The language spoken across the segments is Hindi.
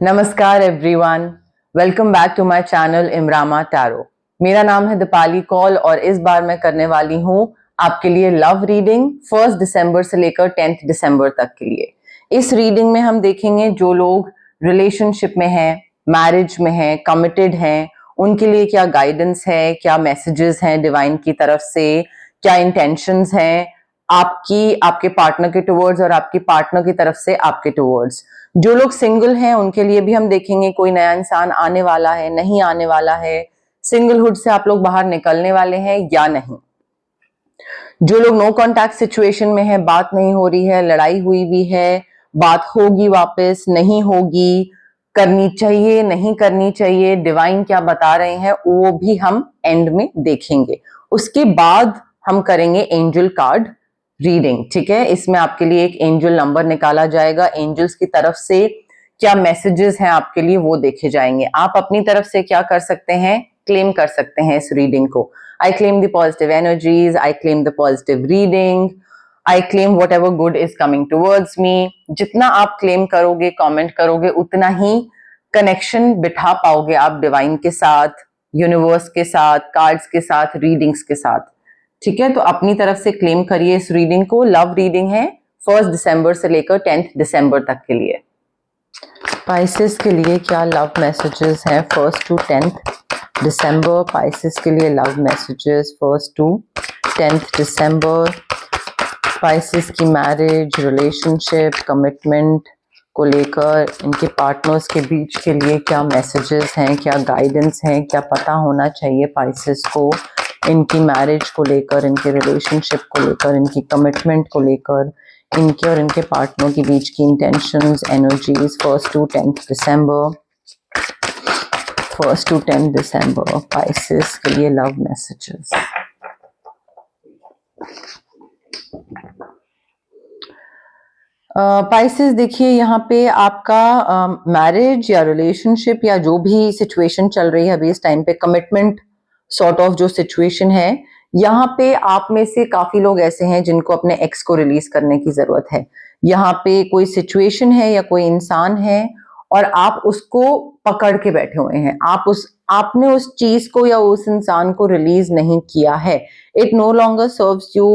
नमस्कार everyone, welcome back to my channel Imrama tarot. मेरा नाम है दीपाली कौल और इस बार मैं करने वाली हूँ आपके लिए लव रीडिंग 1 दिसंबर से लेकर 10 दिसंबर तक के लिए। इस रीडिंग में हम देखेंगे जो लोग रिलेशनशिप में हैं, मैरिज में हैं, कमिटेड हैं, उनके लिए क्या गाइडेंस है, क्या मैसेजेस हैं डिवाइन की तरफ से, क्या इंटेंशंस हैं आपके पार्टनर के टुवर्ड्स और आपकी पार्टनर की तरफ से आपके टुवर्ड्स। जो लोग सिंगल हैं उनके लिए भी हम देखेंगे कोई नया इंसान आने वाला है, नहीं आने वाला है, सिंगलहुड से आप लोग बाहर निकलने वाले हैं या नहीं। जो लोग नो कॉन्टैक्ट सिचुएशन में है, बात नहीं हो रही है, लड़ाई हुई भी है, बात होगी वापस, नहीं होगी, करनी चाहिए, नहीं करनी चाहिए, डिवाइन क्या बता रहे हैं वो भी हम एंड में देखेंगे। उसके बाद हम करेंगे एंजल कार्ड रीडिंग। ठीक है, इसमें आपके लिए एक एंजल नंबर निकाला जाएगा, एंजल्स की तरफ से क्या मैसेजेस हैं आपके लिए वो देखे जाएंगे। आप अपनी तरफ से क्या कर सकते हैं, क्लेम कर सकते हैं इस रीडिंग को। I claim the positive energies, I claim the positive reading, I claim whatever good is coming towards me। जितना आप क्लेम करोगे, कमेंट करोगे, उतना ही कनेक्शन बिठा पाओगे आप डिवाइन के साथ, यूनिवर्स के साथ, कार्ड्स के साथ, रीडिंग्स के साथ। ठीक है, तो अपनी तरफ से क्लेम करिए इस रीडिंग को। लव रीडिंग है 1 दिसंबर से लेकर 10 दिसंबर तक के लिए। पाइसेस के लिए क्या लव मैसेजेस हैं 1 to 10 दिसंबर? पाइसेस के लिए love messages 1 to 10 December. Pisces की मैरिज, रिलेशनशिप, कमिटमेंट को लेकर इनके पार्टनर्स के बीच के लिए क्या मैसेजेस हैं, क्या गाइडेंस हैं, क्या पता होना चाहिए पाइसेस को इनकी मैरिज को लेकर, इनके रिलेशनशिप को लेकर, इनकी कमिटमेंट को लेकर, इनके और इनके पार्टनर के बीच की intentions, energies 1 to 10 December. 1 to 10 December Pisces के लिए लव मैसेजेस। पाइसेस देखिए, यहाँ पे आपका मैरिज या रिलेशनशिप या जो भी सिचुएशन चल रही है अभी इस टाइम पे, कमिटमेंट सॉर्ट ऑफ जो सिचुएशन है, यहाँ पे आप में से काफी लोग ऐसे हैं जिनको अपने एक्स को रिलीज करने की जरूरत है। यहाँ पे कोई सिचुएशन है या कोई इंसान है और आप उसको पकड़ के बैठे हुए हैं, आपने उस चीज को या उस इंसान को रिलीज नहीं किया है। It no longer serves you,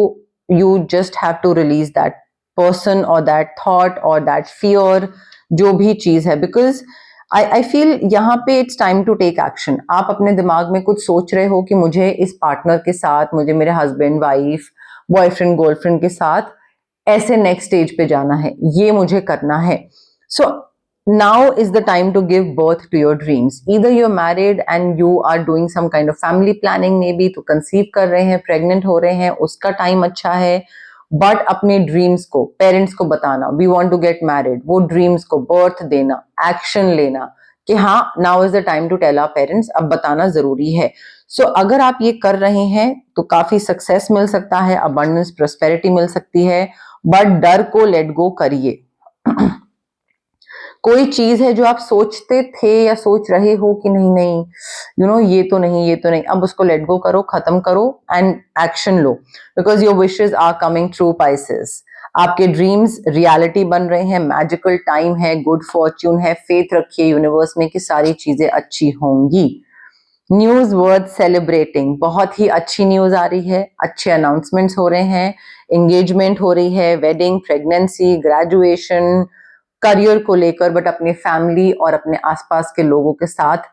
you just have to release that person और दैट थॉट और दैट फियर, जो भी चीज है, बिकॉज आई फील यहाँ पे it's time to take action. आप अपने दिमाग में कुछ सोच रहे हो कि मुझे इस पार्टनर के साथ, मुझे मेरे हस्बैंड, वाइफ, बॉयफ्रेंड, गर्लफ्रेंड के साथ ऐसे नेक्स्ट स्टेज पे जाना है, ये मुझे करना है। सो now is the time to give birth to your dreams. Either you're married and you are doing some kind of family planning, maybe तो conceive कर रहे हैं, pregnant हो रहे हैं, उसका टाइम अच्छा है। बट अपने ड्रीम्स को पेरेंट्स को बताना, we want to get married, वो ड्रीम्स को बर्थ देना, एक्शन लेना कि हाँ now is the time to tell our parents, अब बताना जरूरी है। सो अगर आप ये कर रहे हैं तो काफी सक्सेस मिल सकता है, अबंडेंस, प्रोस्पेरिटी मिल सकती है, बट डर को लेट गो करिए। कोई चीज है जो आप सोचते थे या सोच रहे हो कि नहीं नहीं यू नो ये तो नहीं, अब उसको लेट गो करो, खत्म करो एंड एक्शन लो, because your wishes are coming true Pisces. आपके ड्रीम्स रियलिटी बन रहे हैं, मैजिकल टाइम है, गुड फॉर्च्यून है, फेथ रखिए यूनिवर्स में कि सारी चीजें अच्छी होंगी। न्यूज वर्थ सेलिब्रेटिंग, बहुत ही अच्छी न्यूज आ रही है, अच्छे अनाउंसमेंट्स हो रहे हैं, एंगेजमेंट हो रही है, वेडिंग, प्रेगनेंसी, ग्रेजुएशन, करियर को लेकर, बट अपनी फैमिली और अपने आसपास के लोगों के साथ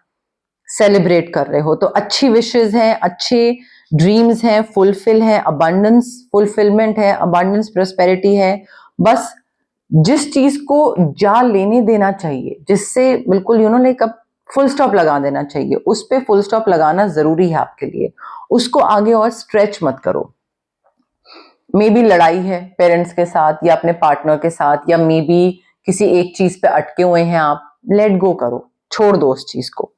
सेलिब्रेट कर रहे हो, तो अच्छी विशेस हैं, अच्छे ड्रीम्स हैं, फुलफिल है, अबंडेंस, फुलफिलमेंट है, अबंडेंस, प्रोस्पेरिटी है। बस जिस चीज को जा लेने देना चाहिए, जिससे बिल्कुल लाइक अब फुल स्टॉप लगा देना चाहिए, उस पे फुल स्टॉप लगाना जरूरी है आपके लिए, उसको आगे और स्ट्रेच मत करो। मे बी लड़ाई है पेरेंट्स के साथ या अपने पार्टनर के साथ, या मे बी किसी एक चीज पे अटके हुए हैं आप, लेट गो करो, छोड़ दो उस चीज को।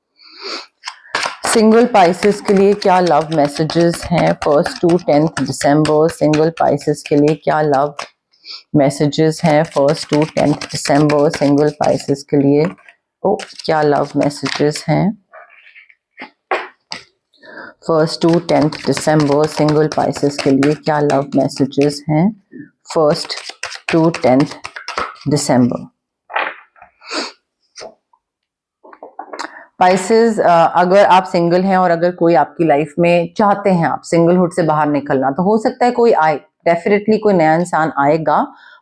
सिंगल पाइसेस के लिए क्या लव मैसेजेस हैं 1 to 10 दिसंबर? सिंगल पाइसेस के लिए क्या लव मैसेजेस हैं 1 to 10 दिसंबर? सिंगल पाइसेस के लिए क्या लव मैसेजेस हैं 1 to 10 दिसंबर? सिंगल पाइसेस के लिए क्या लव मैसेजेस हैं 1 to 10 दिसंबर? स्पाइसेस, अगर आप सिंगल हैं और अगर कोई आपकी लाइफ में चाहते हैं आप सिंगलहुड से बाहर निकलना, तो हो सकता है कोई आए, डेफिनेटली कोई नया इंसान आएगा,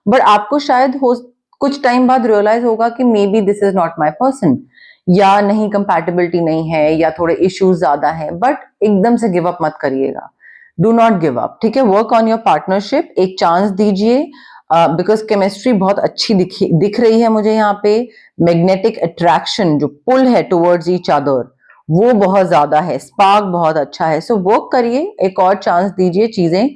बट आपको शायद हो कुछ टाइम बाद रियलाइज होगा कि may be this is not my person, या नहीं कंपैटिबिलिटी नहीं है, या थोड़े इश्यूज ज्यादा है, बट एकदम से गिव अप मत करिएगा, डू नॉट गिव अप, ठीक है। वर्क ऑन योर पार्टनरशिप, एक चांस दीजिए, बिकॉज केमिस्ट्री बहुत अच्छी दिख रही है मुझे यहाँ पे। मैग्नेटिक अट्रैक्शन जो पुल है टुवर्ड्स ईच अदर वो बहुत ज्यादा है, स्पार्क बहुत अच्छा है, सो वर्क करिए, एक और चांस दीजिए, चीजें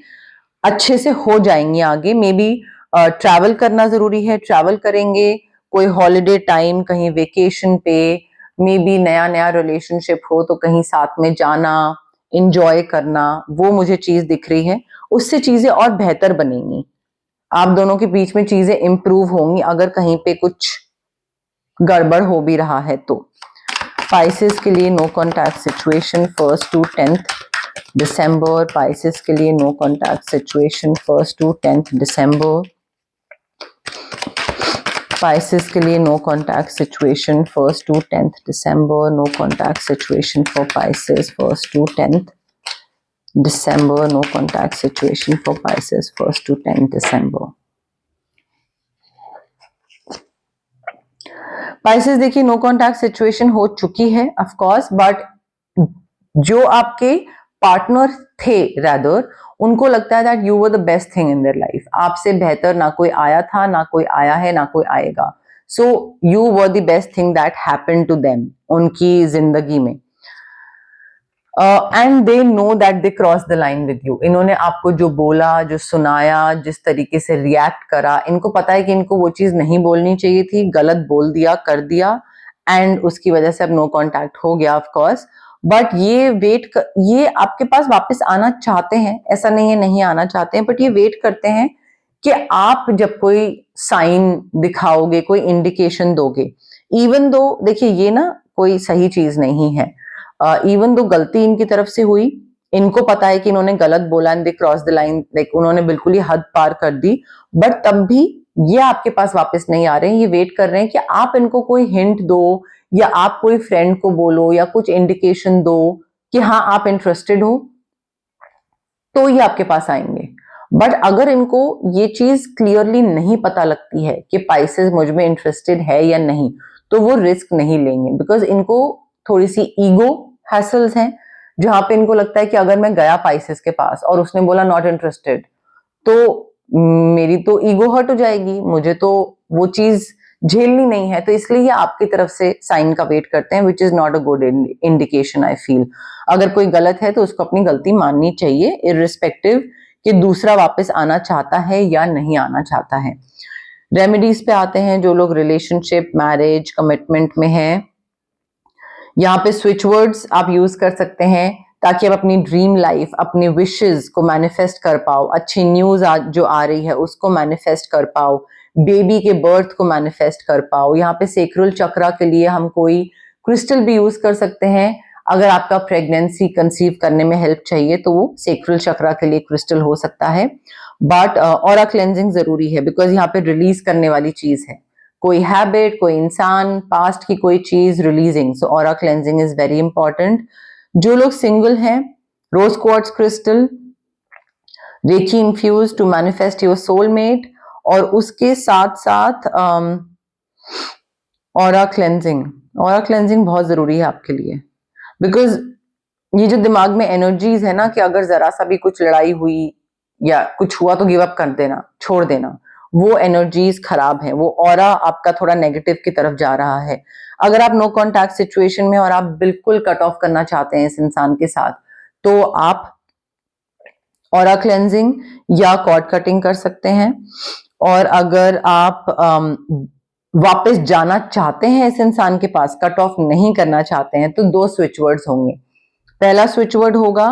अच्छे से हो जाएंगी आगे। मे बी ट्रैवल करना जरूरी है, ट्रैवल करेंगे, कोई हॉलीडे टाइम कहीं वेकेशन पे, मे बी नया नया रिलेशनशिप हो तो कहीं साथ में जाना, इंजॉय करना, वो मुझे चीज दिख रही है, उससे चीजें और बेहतर बनेंगी, आप दोनों के बीच में चीजें इंप्रूव होंगी अगर कहीं पे कुछ गड़बड़ हो भी रहा है तो। पाइसेस के लिए no contact situation 1st to 10th दिसंबर, पाइसेस के लिए no contact situation 1st to 10th दिसंबर, पाइसेस के लिए no contact situation 1st to 10th दिसंबर, no contact situation for Pisces 1st to 10th December, no contact situation for Pisces 1st to 10th December. Pisces देखिए नो कॉन्टैक्ट सिचुएशन हो चुकी है ऑफ कोर्स, बट जो आपके पार्टनर थे रादर, उनको लगता है that you were the best thing in their life, आपसे बेहतर ना कोई आया था, ना कोई आया है, ना कोई आएगा, so you were the best thing that happened to them उनकी जिंदगी में। And they know that they cross the line with you, इन्होंने आपको जो बोला, जो सुनाया, जिस तरीके से रिएक्ट करा, इनको पता है कि इनको वो चीज नहीं बोलनी चाहिए थी, गलत बोल दिया, कर दिया, एंड उसकी वजह से अब नो कॉन्टैक्ट हो गया ऑफ कोर्स। बट ये आपके पास वापस आना चाहते हैं, ऐसा नहीं है नहीं आना चाहते हैं, बट ये वेट करते हैं कि आप जब कोई साइन दिखाओगे, कोई इंडिकेशन दोगे, इवन दो देखिए ये ना कोई सही चीज नहीं है, इवन दो गलती इनकी तरफ से हुई, इनको पता है कि इन्होंने गलत बोला and they cross the line, like उन्होंने बिल्कुल ही हद पार कर दी, बट तब भी ये आपके पास वापस नहीं आ रहे हैं, ये वेट कर रहे हैं कि आप इनको कोई हिंट दो, या आप कोई फ्रेंड को बोलो, या कुछ इंडिकेशन दो कि हाँ आप इंटरेस्टेड हो, तो ये आपके पास आएंगे। बट अगर इनको ये चीज क्लियरली नहीं पता लगती है कि पाइसेस मुझ में इंटरेस्टेड है या नहीं, तो वो रिस्क नहीं लेंगे, बिकॉज इनको थोड़ी सी ईगो हैसल्स हैं, जहां पे इनको लगता है कि अगर मैं गया पाइसेस के पास और उसने बोला नॉट इंटरेस्टेड, तो मेरी तो ईगो हर्ट हो जाएगी, मुझे तो वो चीज झेलनी नहीं है, तो इसलिए ये आपकी तरफ से साइन का वेट करते हैं, which is not a good indication I feel. अगर कोई गलत है तो उसको अपनी गलती माननी चाहिए, इररिस्पेक्टिव कि दूसरा वापस आना चाहता है या नहीं आना चाहता है। रेमेडीज पे आते हैं, जो लोग रिलेशनशिप, मैरिज, कमिटमेंट में हैं, यहाँ पे स्विच वर्ड्स आप यूज कर सकते हैं ताकि आप अपनी ड्रीम लाइफ, अपनी विशेस को मैनिफेस्ट कर पाओ, अच्छी न्यूज जो आ रही है उसको मैनिफेस्ट कर पाओ, बेबी के बर्थ को मैनिफेस्ट कर पाओ। यहाँ पे सेक्रल चक्रा के लिए हम कोई क्रिस्टल भी यूज कर सकते हैं, अगर आपका प्रेगनेंसी कंसीव करने में हेल्प चाहिए तो वो सेक्रल चक्रा के लिए क्रिस्टल हो सकता है। बट ऑरा क्लेंजिंग जरूरी है, बिकॉज यहाँ पे रिलीज करने वाली चीज है, कोई हैबिट, कोई इंसान, पास्ट की कोई चीज releasing, so aura cleansing is very important. जो लोग सिंगल हैं, rose quartz crystal, reiki infuse to manifest your soulmate, और उसके साथ साथ ऑरा क्लेंजिंग, ऑरा क्लेंजिंग बहुत जरूरी है आपके लिए, बिकॉज ये जो दिमाग में एनर्जीज है ना कि अगर जरा सा भी कुछ लड़ाई हुई या कुछ हुआ तो गिव अप कर देना, छोड़ देना, वो एनर्जीज खराब है, वो ऑरा आपका थोड़ा नेगेटिव की तरफ जा रहा है। अगर आप नो कॉन्टैक्ट सिचुएशन में और आप बिल्कुल कट ऑफ करना चाहते हैं इस इंसान के साथ, तो आप ऑरा क्लेंजिंग या कॉर्ड कटिंग कर सकते हैं। और अगर आप वापस जाना चाहते हैं इस इंसान के पास, कट ऑफ नहीं करना चाहते हैं, तो दो स्विच वर्ड्स होंगे। पहला स्विच वर्ड होगा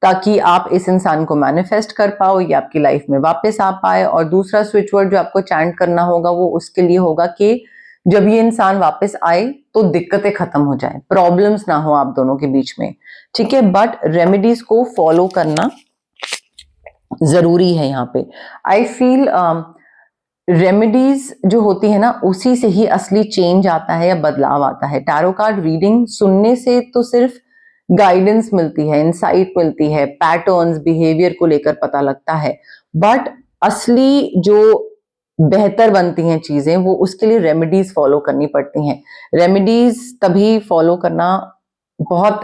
ताकि आप इस इंसान को मैनिफेस्ट कर पाओ, ये आपकी लाइफ में वापस आ पाए, और दूसरा स्विच वर्ड जो आपको चैंट करना होगा वो उसके लिए होगा कि जब ये इंसान वापस आए तो दिक्कतें खत्म हो जाए, प्रॉब्लम्स ना हो आप दोनों के बीच में, ठीक है। बट रेमेडीज को फॉलो करना जरूरी है यहाँ पे। आई फील रेमेडीज जो होती है ना, उसी से ही असली चेंज आता है या बदलाव आता है। टैरो कार्ड रीडिंग सुनने से तो सिर्फ गाइडेंस मिलती है, इंसाइट मिलती है, पैटर्न्स बिहेवियर को लेकर पता लगता है, बट असली जो बेहतर बनती हैं चीजें, वो उसके लिए रेमेडीज फॉलो करनी पड़ती हैं। रेमेडीज तभी फॉलो करना बहुत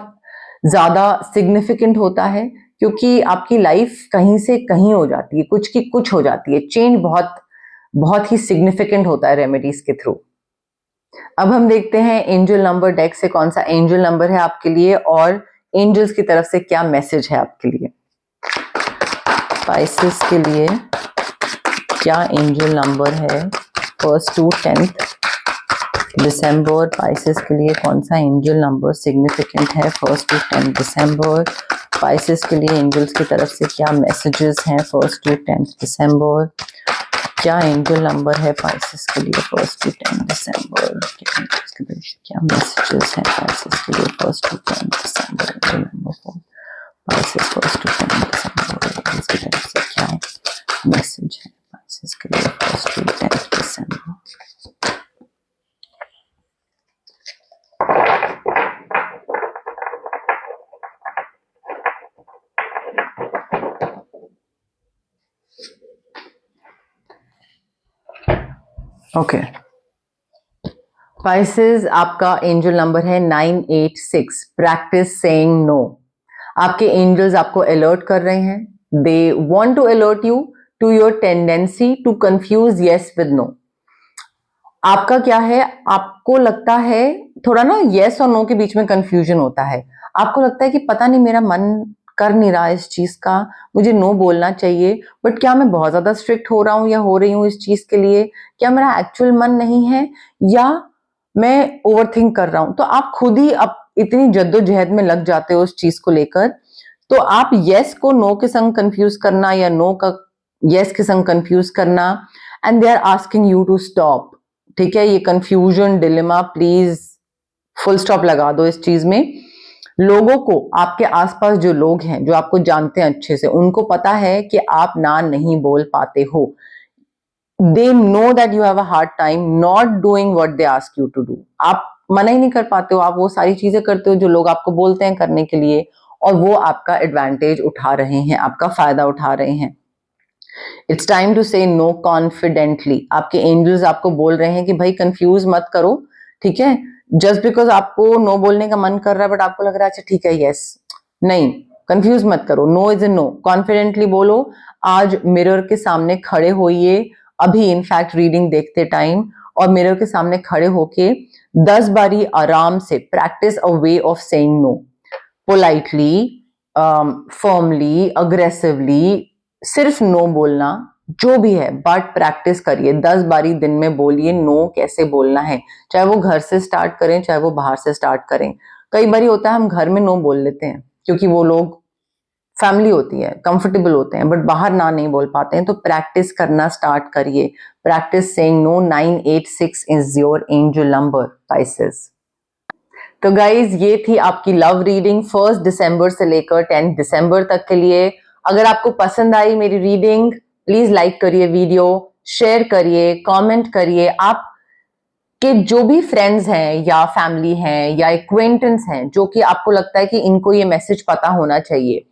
ज्यादा सिग्निफिकेंट होता है क्योंकि आपकी लाइफ कहीं से कहीं हो जाती है, कुछ की कुछ हो जाती है। चेंज बहुत बहुत ही सिग्निफिकेंट होता है रेमेडीज के थ्रू। अब हम देखते हैं एंजल नंबर डेक से कौन सा एंजल नंबर है आपके लिए और एंजल्स की तरफ से क्या मैसेज है आपके लिए। स्पाइसेस के लिए क्या एंजल नंबर है 1st to 10th December. Spices के लिए कौन सा एंजल नंबर सिग्निफिकेंट है 1st to 10th December. Spices के लिए एंजल्स की तरफ से क्या मैसेजेस हैं 1st to 10th दिसंबर। क्या एंजल नंबर है स्पाइसेस के लिए 1st to 10th दिसंबर। क्या मैसेजेस हैं स्पाइसेस के लिए 1st to 10th December. Angel number spices 1st to 10th दिसंबर इसकी तरफ से क्या मैसेज है स्पाइसेस के लिए 1st to 10th December. Okay Pisces, आपका एंजल नंबर है 986। Practice saying no. आपके एंजल्स आपको अलर्ट कर रहे हैं। They want to alert you to your tendency to confuse yes with no. आपका क्या है, आपको लगता है थोड़ा ना यस और नो के बीच में कंफ्यूजन होता है। आपको लगता है कि पता नहीं मेरा मन कर नहीं रहा इस चीज का, मुझे नो बोलना चाहिए, बट क्या मैं बहुत ज्यादा स्ट्रिक्ट हो रहा हूं या हो रही हूं इस चीज के लिए, क्या मेरा एक्चुअल मन नहीं है या मैं ओवरथिंक कर रहा हूं। तो आप खुद ही अब इतनी जद्दोजहद में लग जाते हो उस चीज को लेकर। तो आप यस को नो के संग कंफ्यूज करना या नो का यस के संग कंफ्यूज करना, and they are asking you to stop. ठीक है, ये confusion dilemma please full stop लगा दो इस चीज में। लोगों को, आपके आसपास जो लोग हैं जो आपको जानते हैं अच्छे से, उनको पता है कि आप ना नहीं बोल पाते हो। They know that you have a hard time not doing what they ask you to do. आप मना ही नहीं कर पाते हो, आप वो सारी चीजें करते हो जो लोग आपको बोलते हैं करने के लिए, और वो आपका एडवांटेज उठा रहे हैं, आपका फायदा उठा रहे हैं। इट्स टाइम टू से नो कॉन्फिडेंटली। आपके एंजल्स आपको बोल रहे हैं कि भाई कंफ्यूज मत करो, ठीक है। जस्ट बिकॉज आपको नो बोलने का मन कर रहा है बट आपको लग रहा है अच्छा ठीक है यस, नहीं, कंफ्यूज मत करो। No is a no, confidently बोलो। आज मिरर के सामने खड़े होइए, अभी इनफैक्ट रीडिंग देखते टाइम, और मिरर के सामने खड़े होके 10 बारी आराम से practice a way of saying no, politely, firmly, aggressively. सिर्फ नो बोलना जो भी है, बट प्रैक्टिस करिए। 10 बारी दिन में बोलिए नो कैसे बोलना है, चाहे वो घर से स्टार्ट करें चाहे वो बाहर से स्टार्ट करें। कई बारी होता है हम घर में नो बोल लेते हैं क्योंकि वो लोग फैमिली होती है, कंफर्टेबल होते हैं, बट बाहर ना नहीं बोल पाते हैं। तो प्रैक्टिस करना स्टार्ट करिए। Practice saying no. 986 is your angel number Pisces. तो गाइज ये थी आपकी लव रीडिंग 1 दिसंबर से लेकर 10 दिसंबर तक के लिए। अगर आपको पसंद आई मेरी रीडिंग, प्लीज लाइक करिए वीडियो, शेयर करिए, कमेंट करिए। आप के जो भी फ्रेंड्स हैं या फैमिली हैं या एक्वेंटेंस हैं जो कि आपको लगता है कि इनको ये मैसेज पता होना चाहिए,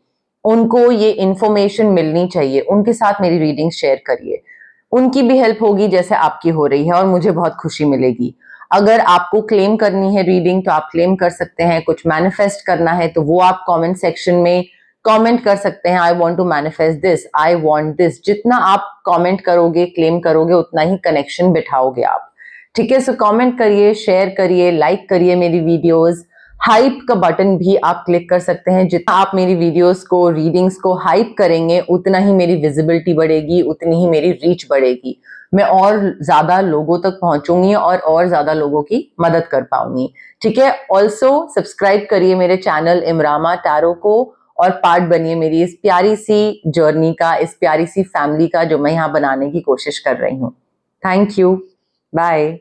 उनको ये इंफॉर्मेशन मिलनी चाहिए, उनके साथ मेरी रीडिंग शेयर करिए। उनकी भी हेल्प होगी जैसे आपकी हो रही है और मुझे बहुत खुशी मिलेगी। अगर आपको क्लेम करनी है रीडिंग तो आप क्लेम कर सकते हैं। कुछ मैनिफेस्ट करना है तो वो आप कमेंट सेक्शन में कमेंट कर सकते हैं। I want to manifest this, I want this. जितना आप कमेंट करोगे, क्लेम करोगे, उतना ही कनेक्शन बिठाओगे आप। ठीक है, सो कमेंट करिए, शेयर करिए, लाइक करिए मेरी वीडियोस। हाइप का बटन भी आप क्लिक कर सकते हैं। जितना आप मेरी वीडियोस को, रीडिंग्स को हाइप करेंगे, उतना ही मेरी विजिबिलिटी बढ़ेगी, उतनी ही मेरी रीच बढ़ेगी। मैं और ज्यादा लोगों तक पहुंचूंगी और ज्यादा लोगों की मदद कर पाऊंगी। ठीक है, ऑल्सो सब्सक्राइब करिए मेरे चैनल इमरामा टैरो को और पार्ट बनिए मेरी इस प्यारी सी जर्नी का, इस प्यारी सी फैमिली का जो मैं यहाँ बनाने की कोशिश कर रही हूँ। Thank you, bye.